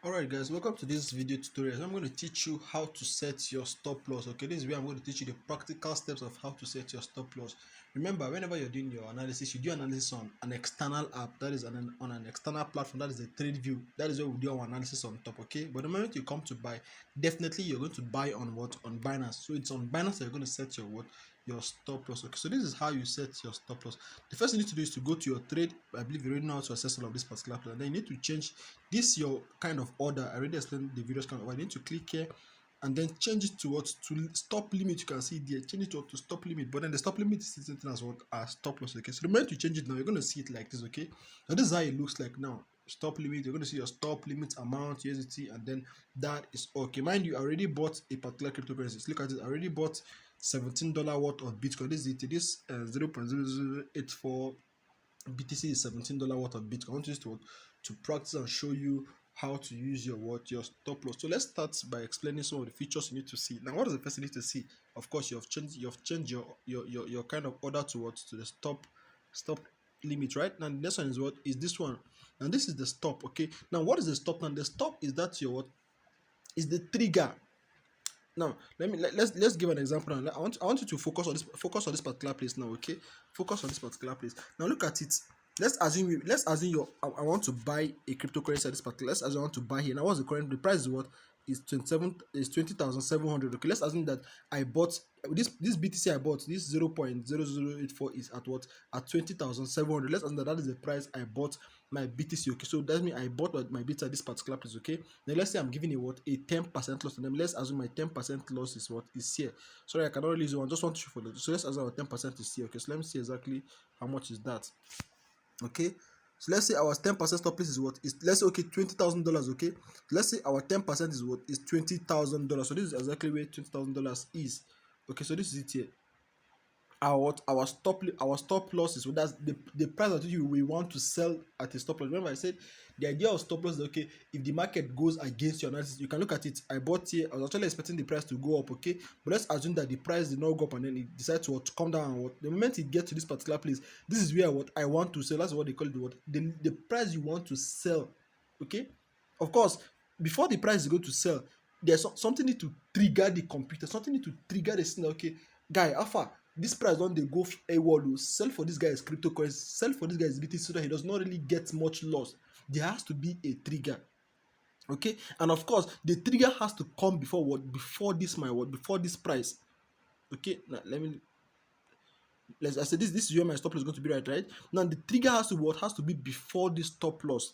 Alright guys, welcome to this video tutorial. I'm going to teach you how to set your stop loss. Okay, this is where I'm going to teach you the practical steps of how to set your stop loss. Remember, whenever you're doing your analysis, you do analysis on an external app, that is on an external platform, that is the trade view. That is where we do our analysis on top. Okay, but the moment you come to buy, definitely you're going to buy on what? On Binance. So it's on Binance that you're going to set your what? Your stop loss. Okay, so this is how you set your stop loss. The first thing you need to do is to go to your trade. I believe you already know how to access all of this particular plan. Then you need to change this your kind of order. I already explained the videos kind of order. You need to click here and then change it to what? To stop limit. You can see there, change it to stop limit, but then the stop limit is something as what? As stop loss. Okay, so the moment you change it now, you're going to see it like this. Okay, now this is how it looks like now. Stop limit, you're going to see your stop limit amount, USDT, and then that is okay. Mind you, I already bought a particular cryptocurrency. Look at it, I already bought $17 worth of Bitcoin. This is it. This 0.0084 BTC is $17 worth of Bitcoin. I want you to practice and show you how to use your stop loss. So let's start by explaining some of the features you need to see. Now, what is the first thing you need to see? Of course, you've changed your kind of order to the stop limit, right? Now the next one is what is this one, and this is the stop. Okay, now what is the stop? Now the stop is that your what is the trigger. Now let's give an example now. I want you to focus on this particular place now. Okay, focus on this particular place. Now look at it. Let's assume I want to buy a cryptocurrency at this particular. Let's assume I want to buy here. Now what's the current, the price is what? Is 20,700. Okay, let's assume that I bought this BTC. I bought this 0.0084 is at what? At 20,700. Let's assume that that is the price I bought my BTC. Okay, so that means I bought my BTC at this particular place. Okay, now let's say I'm giving a what? A 10% loss to them. Let's assume my 10% loss is what? Is here. Sorry, I cannot really use one. Just want to show for the. So let's assume our 10% is here. Okay, so let me see exactly how much is that. Okay, so let's say our 10% stop loss is what? Is, let's say, okay, $20,000. Okay, let's say our 10% is what? Is $20,000. So this is exactly where $20,000 is. Okay, so this is it here. Our stop loss is, so that's the price at which we want to sell at a stop loss. Remember I said the idea of stop loss is, okay, if the market goes against your analysis, you can look at it. I bought here, I was actually expecting the price to go up. Okay, but let's assume that the price did not go up and then it decides to come down, and what the moment it gets to this particular place, this is where what I want to sell. That's what they call it, what the price you want to sell. Okay, of course, before the price is going to sell, there's something need to trigger the computer, something need to trigger the signal. Okay, guy, alpha, this price don dey go AWOL, sell for this guy's cryptocurrency, sell for this guy's BTC, so that he does not really get much loss. There has to be a trigger. Okay, and of course the trigger has to come before what? Before this my what? Before this price. Okay, now I said this is where my stop loss is going to be, right? Now the trigger has to what? Has to be before this stop loss.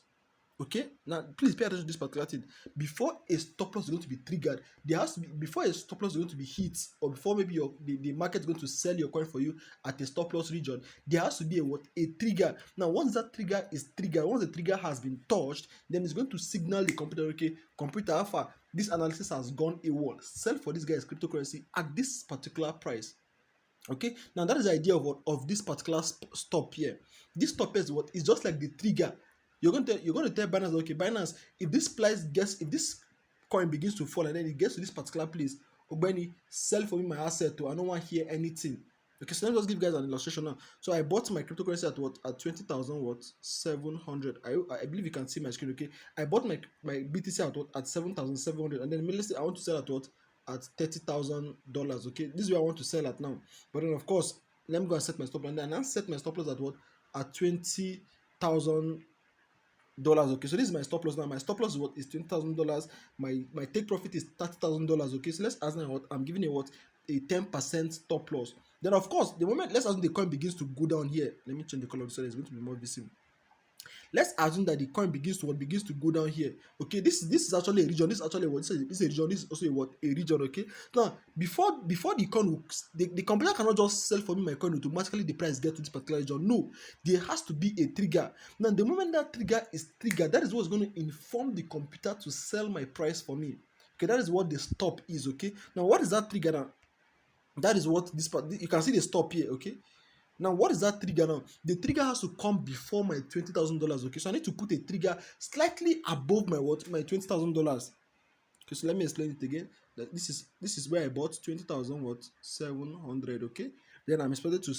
Okay, now please pay attention to this particular thing. Before a stop loss is going to be triggered, there has to be, before a stop loss is going to be hit, or before maybe the market is going to sell your coin for you at a stop loss region, there has to be a trigger. Now once that trigger is triggered, once the trigger has been touched, then it's going to signal the computer, okay, computer alpha, this analysis has gone AWOL, sell for this guy's cryptocurrency at this particular price. Okay, now that is the idea of this particular stop here. This stop is what is just like the trigger. You're going to tell Binance, okay, Binance, if this coin begins to fall and then it gets to this particular place, Ogbeni, sell for me my asset to, I don't want to hear anything. Okay, so let me just give you guys an illustration now. So I bought my cryptocurrency at what? At 20,700. I believe you can see my screen. Okay, I bought my BTC at what? At 7,700, and then let's say I want to sell at what? At $30,000. Okay, this is where I want to sell at now. But then of course, let me go and set my stop loss, and then I set my stop loss at what? At $20,000. Okay, so this is my stop loss now. My stop loss is what? Is $20,000. My take profit is $30,000. Okay, so let's assume what I'm giving a what? A 10% stop loss. Then of course, the moment, let's assume the coin begins to go down here. Let me change the color so it's going to be more visible. Let's assume that the coin begins to go down here. Okay, this is actually a region. This is actually what? This is a region. This is also a region. Okay, now before the coin the computer cannot just sell for me my coin automatically, the price get to this particular region. No, there has to be a trigger. Now the moment that trigger is triggered, that is what's going to inform the computer to sell my price for me. Okay, that is what the stop is. Okay, now what is that trigger now? That is what this part, you can see the stop here. Okay, now what is that trigger now? The trigger has to come before my $20,000. Okay, so I need to put a trigger slightly above my what? My $20,000. Okay, so let me explain it again. That this is where I bought 20,700. Okay, then I'm expected to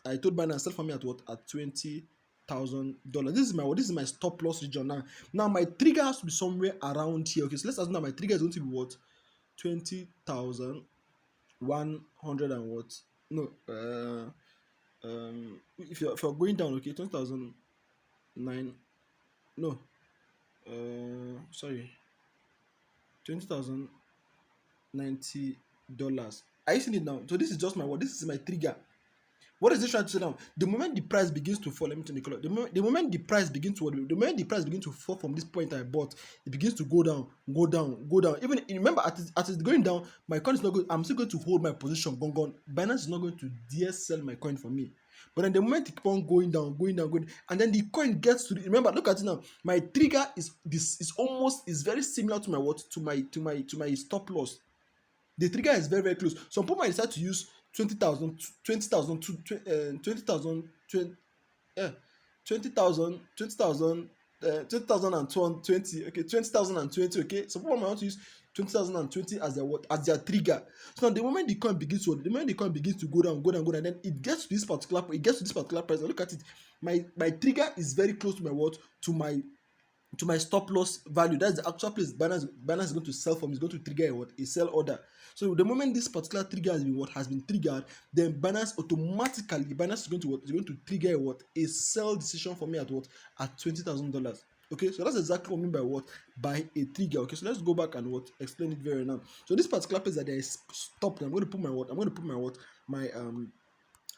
I told Binance sell for me at what? At 20,000. $20,000. This is my stop loss region now. Now my trigger has to be somewhere around here. Okay, so let's assume that my trigger is going to be what? 20,100 and what? No, if you're going down, okay, 20,009. No, sorry, $20,090. Are you seeing it now? So this is just my what? This is my trigger. What is this trying to say now? The moment the price begins to fall, let me turn the color. The moment the price begins to the moment the price begins to fall from this point I bought, it begins to go down, go down, go down. Even remember, as it's going down, my coin is not going. I'm still going to hold my position. Gone. Binance is not going to dare sell my coin for me. But then the moment it keep on going down, going down, going, and then the coin gets to remember, look at it now. My trigger is very similar to my what to my stop loss. The trigger is very very close. Some people might decide to use 20,000, 20,000, 20,000, yeah, 20,000, 20,000, 20,020, okay, 20,020, okay. Some people might want to use 20,020 as their what, as their trigger. So now the moment the coin begins to go down, go down, go down, then it gets to this particular price. Now look at it. My trigger is very close to my what, to my stop loss value. That's the actual place Binance is going to sell from. Is going to trigger a sell order. So the moment this particular trigger has been triggered, then Binance is going to trigger a sell decision for me at $20,000. Okay, so that's exactly what I mean by what, by a trigger. Okay, so let's go back and explain it very now. So this particular place that there is stopped, I'm going to put my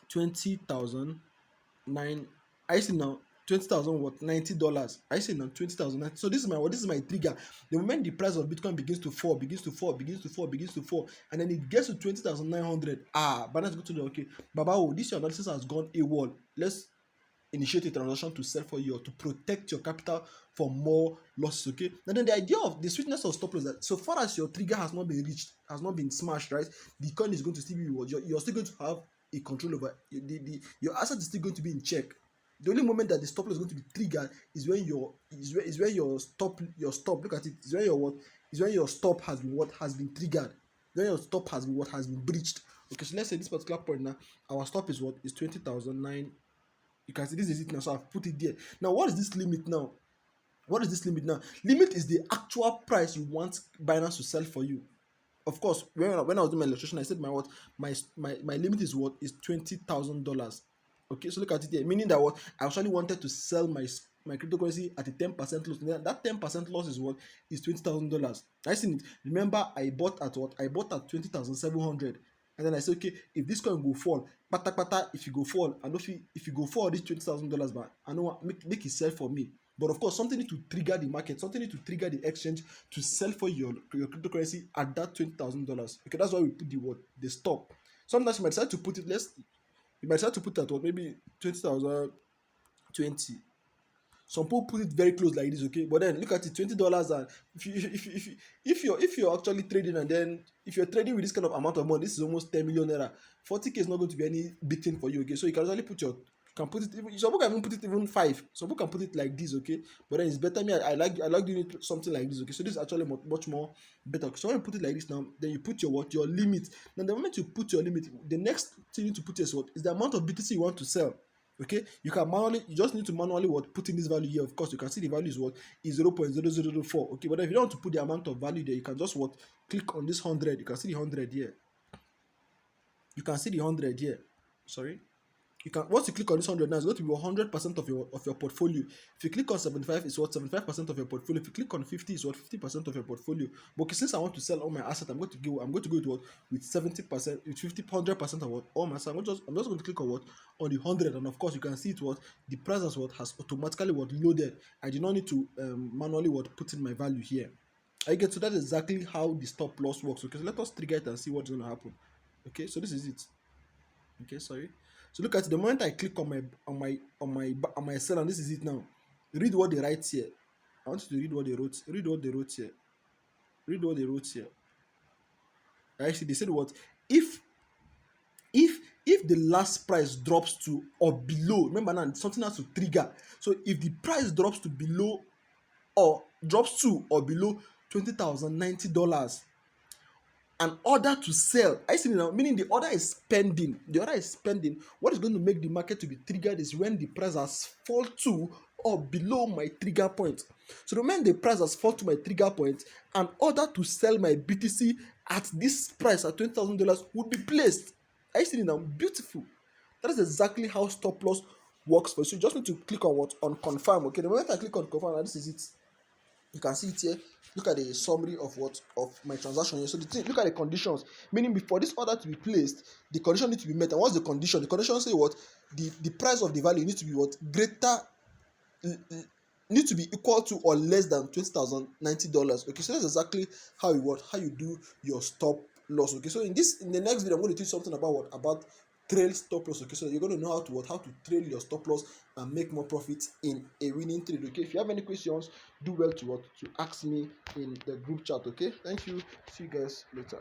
20,009. I see now 20,000 what, $90. I say now 20,000. So this is my trigger. The moment the price of Bitcoin begins to fall, and then it gets to 20,900. But let's go to the okay. Baba, this your analysis has gone AWOL. Let's initiate a transaction to sell for you, or to protect your capital for more losses. Okay. And then the idea of the sweetness of stop loss, that so far as your trigger has not been reached, has not been smashed, right? The coin is going to still be rewarded. You're still going to have a control over your asset is still going to be in check. The only moment that the stop loss is going to be triggered is when your stop look at it, is when your stop has been triggered, when your stop has been breached. Okay, so let's say this particular point now, our stop is 20,009. You can see this is it now, so I've put it there. Now what is this limit now? Limit is the actual price you want Binance to sell for you. Of course, when I was doing my illustration, I said my limit is $20,000. Okay, so look at it here, meaning that I actually wanted to sell my cryptocurrency at a 10% loss. That 10% loss is $20,000. I seen it. Remember, I bought at 20,700, and then I said, okay, if this coin go fall, if you go fall, and if you go fall this $20,000, but I know make it sell for me. But of course, something need to trigger the market, something need to trigger the exchange to sell for your cryptocurrency at that $20,000. Okay, that's why we put the stop. Sometimes you might decide to put it less. You might decide to put that maybe 20,020. Some people put it very close like this, okay. But then look at it, $20, and if you're actually trading, and then if you're trading with this kind of amount of money, this is almost 10 million naira. 40K is not going to be any big thing for you, okay. So you can actually put it even, some people can even put it even 5. Some people can put it like this, okay. But then it's better. I like doing it something like this, okay. So this is actually much more better. So when you put it like this now, then you put your limit. Now the moment you put your limit, the next thing you need to put is the amount of BTC you want to sell. Okay, you just need to manually put in this value here. Of course, you can see the value is 0.0004. Okay, but if you don't want to put the amount of value there, you can just click on this 100. You can see the 100 here. Sorry. Once you click on this 100 now, it's going to be 100% of your portfolio. If you click on 75, it's 75% of your portfolio. If you click on 50, it's 50% of your portfolio. But okay, since I want to sell all my assets, I'm going to go with 70%, with 100% of all my assets. I'm just going to click on the 100, and of course you can see the price has automatically loaded. I do not need to manually put in my value here. I get, so that's exactly how the stop loss works. Okay, so let us trigger it and see what's going to happen. Okay, so this is it. Okay, sorry. So look at it. The moment I click on my cell, and this is it now. Read what they write here. I want you to read what they wrote. Read what they wrote here. Actually, they said if the last price drops to or below. Remember now, something has to trigger. So if the price drops to below or below $20,090, an order to sell. I see now, meaning the order is pending. The order is pending. What is going to make the market to be triggered is when the price has fall to or below my trigger point. So the moment the price has fall to my trigger point, an order to sell my BTC at this price at $20,000 would be placed. I see now, beautiful. That is exactly how stop loss works for you. So you just need to click on what? On confirm. Okay, the moment I click on confirm, and this is it. You can see it here. Look at the summary of what of my transaction here. So the thing, look at the conditions, meaning before this order to be placed, the condition needs to be met. And what's the condition? The condition say what? The price of the value needs to be what? Greater, need to be equal to or less than $20,090. Okay, so that's exactly how you do your stop loss. Okay, so in the next video, I'm going to teach something about what? About trail stop loss. Okay, so you're going to know how to trail your stop loss and make more profits in a winning trade. Okay, if you have any questions, do well to ask me in the group chat. Okay, thank you. See you guys later.